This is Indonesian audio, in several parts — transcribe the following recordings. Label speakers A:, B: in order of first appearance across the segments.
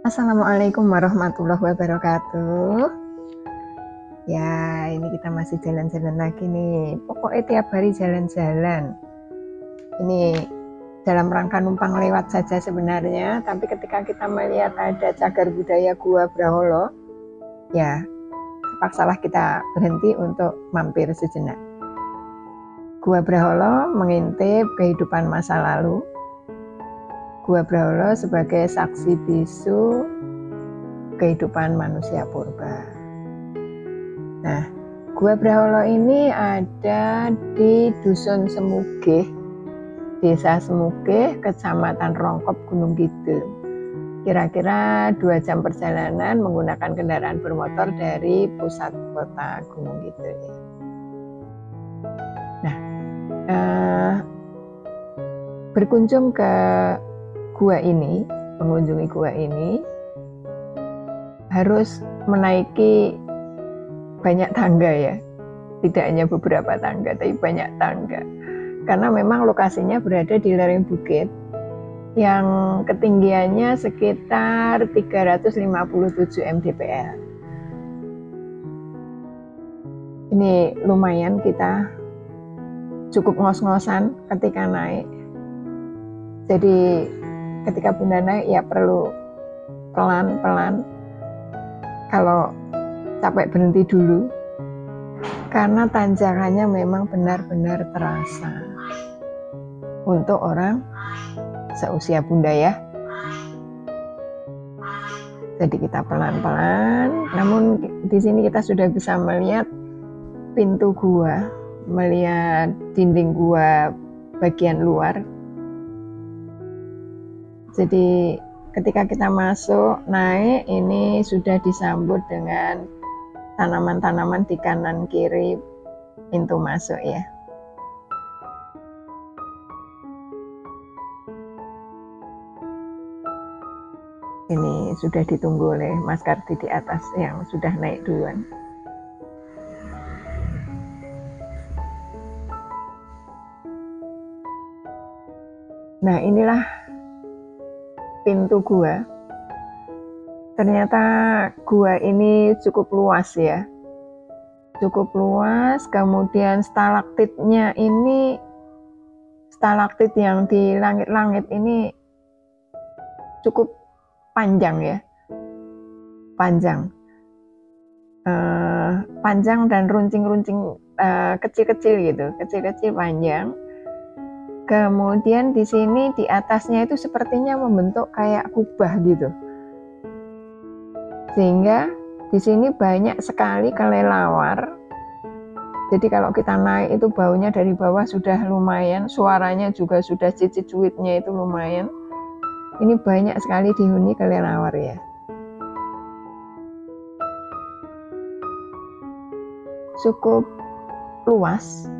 A: Assalamualaikum warahmatullahi wabarakatuh. Ya, ini kita masih jalan-jalan lagi nih. Pokoknya tiap hari jalan-jalan. Ini dalam rangka numpang lewat saja sebenarnya, tapi ketika kita melihat ada cagar budaya Gua Braholo, ya terpaksalah kita berhenti untuk mampir sejenak. Gua Braholo mengintip kehidupan masa lalu. Gua Braholo sebagai saksi bisu kehidupan manusia purba. Nah, Gua Braholo ini ada di Dusun Semugih, Desa Semugih, Kecamatan Rongkop, Gunung Kidul. Kira-kira 2 jam perjalanan menggunakan kendaraan bermotor dari pusat kota Gunung Kidul. Nah, berkunjung ke gua ini, mengunjungi gua ini, harus menaiki banyak tangga ya, tidak hanya beberapa tangga, tapi banyak tangga. Karena memang lokasinya berada di lereng bukit yang ketinggiannya sekitar 357 mdpl. Ini lumayan, kita cukup ngos-ngosan ketika naik. Jadi ketika Bunda naik ya perlu pelan-pelan. Kalau capek berhenti dulu, karena tanjakannya memang benar-benar terasa untuk orang seusia Bunda ya. Jadi kita pelan-pelan, namun di sini kita sudah bisa melihat pintu gua, melihat dinding gua bagian luar. Jadi ketika kita masuk, naik, ini sudah disambut dengan tanaman-tanaman di kanan kiri pintu masuk ya. Ini sudah ditunggu oleh Mas Kardi di atas yang sudah naik duluan. Nah, inilah pintu gua. Ternyata gua ini cukup luas ya. Cukup luas, kemudian stalaktitnya ini, stalaktit yang di langit-langit ini cukup panjang ya. Panjang dan runcing-runcing kecil-kecil gitu, kecil-kecil panjang. Kemudian di sini di atasnya itu sepertinya membentuk kayak kubah gitu. Sehingga di sini banyak sekali kelelawar. Jadi kalau kita naik itu baunya dari bawah sudah lumayan, suaranya juga sudah cicit-cuitnya itu lumayan. Ini banyak sekali dihuni kelelawar ya. Cukup luas.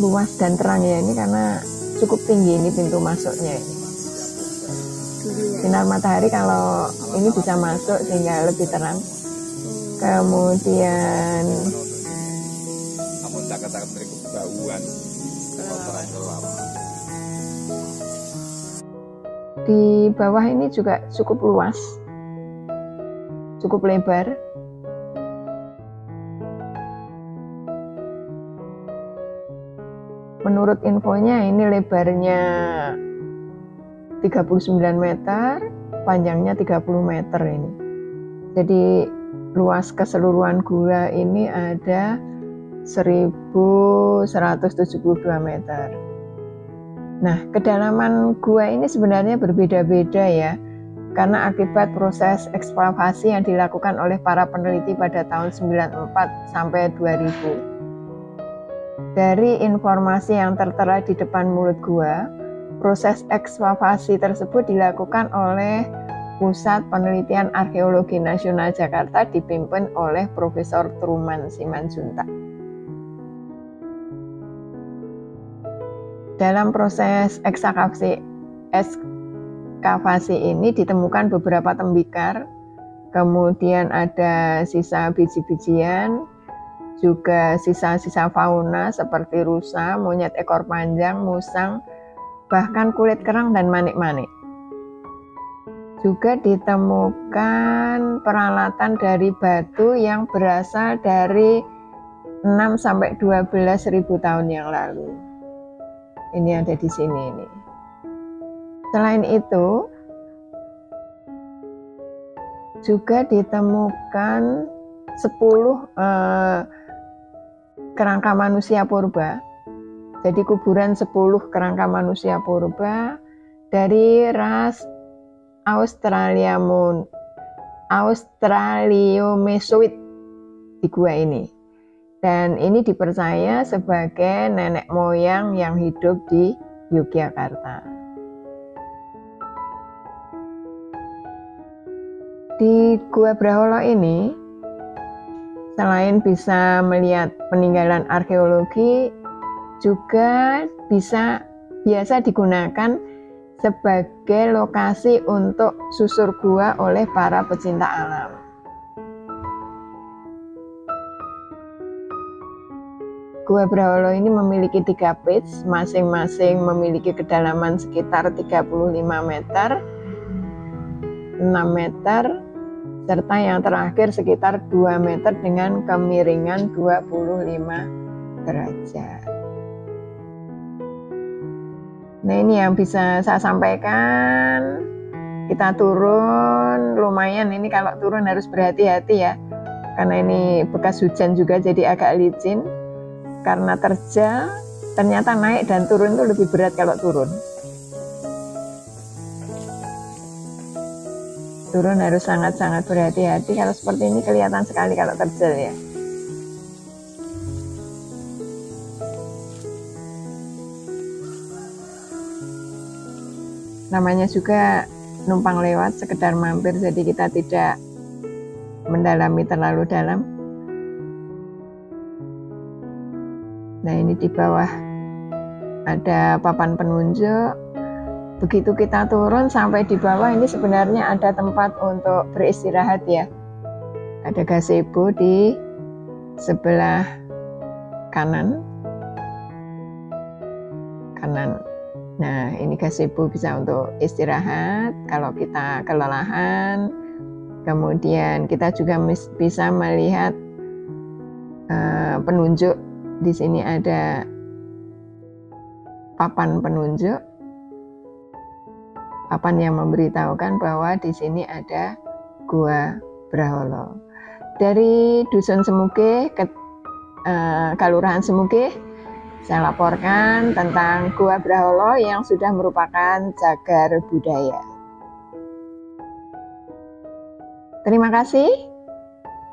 A: Luas dan terang ya, ini karena cukup tinggi ini pintu masuknya ini. Sinar matahari kalau ini bisa masuk sehingga lebih terang. Kemudian di bawah ini juga cukup luas, cukup lebar. Menurut infonya ini lebarnya 39 meter, panjangnya 30 meter ini. Jadi luas keseluruhan gua ini ada 1172 meter. Nah, kedalaman gua ini sebenarnya berbeda-beda ya, karena akibat proses ekskavasi yang dilakukan oleh para peneliti pada tahun 94 sampai 2000. Dari informasi yang tertera di depan mulut gua, proses ekskavasi tersebut dilakukan oleh Pusat Penelitian Arkeologi Nasional Jakarta dipimpin oleh Profesor Truman Simanjuntak. Dalam proses ekskavasi ini ditemukan beberapa tembikar, kemudian ada sisa biji-bijian, juga sisa-sisa fauna seperti rusa, monyet ekor panjang, musang, bahkan kulit kerang dan manik-manik. Juga ditemukan peralatan dari batu yang berasal dari 6–12.000 tahun yang lalu. Ini ada di sini ini. Selain itu, juga ditemukan 10 kerangka manusia purba. Jadi kuburan 10 kerangka manusia purba dari ras Australiomesoid di gua ini. Dan ini dipercaya sebagai nenek moyang yang hidup di Yogyakarta. Di Gua Braholo ini, selain bisa melihat peninggalan arkeologi, juga biasa digunakan sebagai lokasi untuk susur gua oleh para pecinta alam. Gua Braholo ini memiliki 3 pits, masing-masing memiliki kedalaman sekitar 35 meter, 6 meter, serta yang terakhir sekitar 2 meter dengan kemiringan 25 derajat. Nah, ini yang bisa saya sampaikan. Kita turun, lumayan ini kalau turun harus berhati-hati ya, karena ini bekas hujan juga jadi agak licin. Karena terjal, ternyata naik dan turun itu lebih berat kalau turun. Turun harus sangat-sangat berhati-hati, kalau seperti ini kelihatan sekali kalau terjal ya. Namanya juga numpang lewat, sekedar mampir, jadi kita tidak mendalami terlalu dalam. Nah, ini di bawah ada papan penunjuk. Begitu kita turun sampai di bawah, ini sebenarnya ada tempat untuk beristirahat ya. Ada gazebo di sebelah kanan. Nah, ini gazebo bisa untuk istirahat kalau kita kelelahan. Kemudian kita juga bisa melihat penunjuk. Di sini ada papan penunjuk. Papan yang memberitahukan bahwa di sini ada Gua Braholo. Dari Dusun Semugih ke Kelurahan Semugih, saya laporkan tentang Gua Braholo yang sudah merupakan cagar budaya. Terima kasih.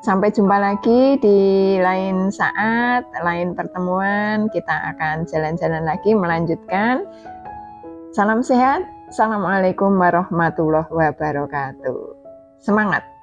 A: Sampai jumpa lagi di lain saat, lain pertemuan. Kita akan jalan-jalan lagi, melanjutkan. Salam sehat. Assalamualaikum warahmatullahi wabarakatuh. Semangat!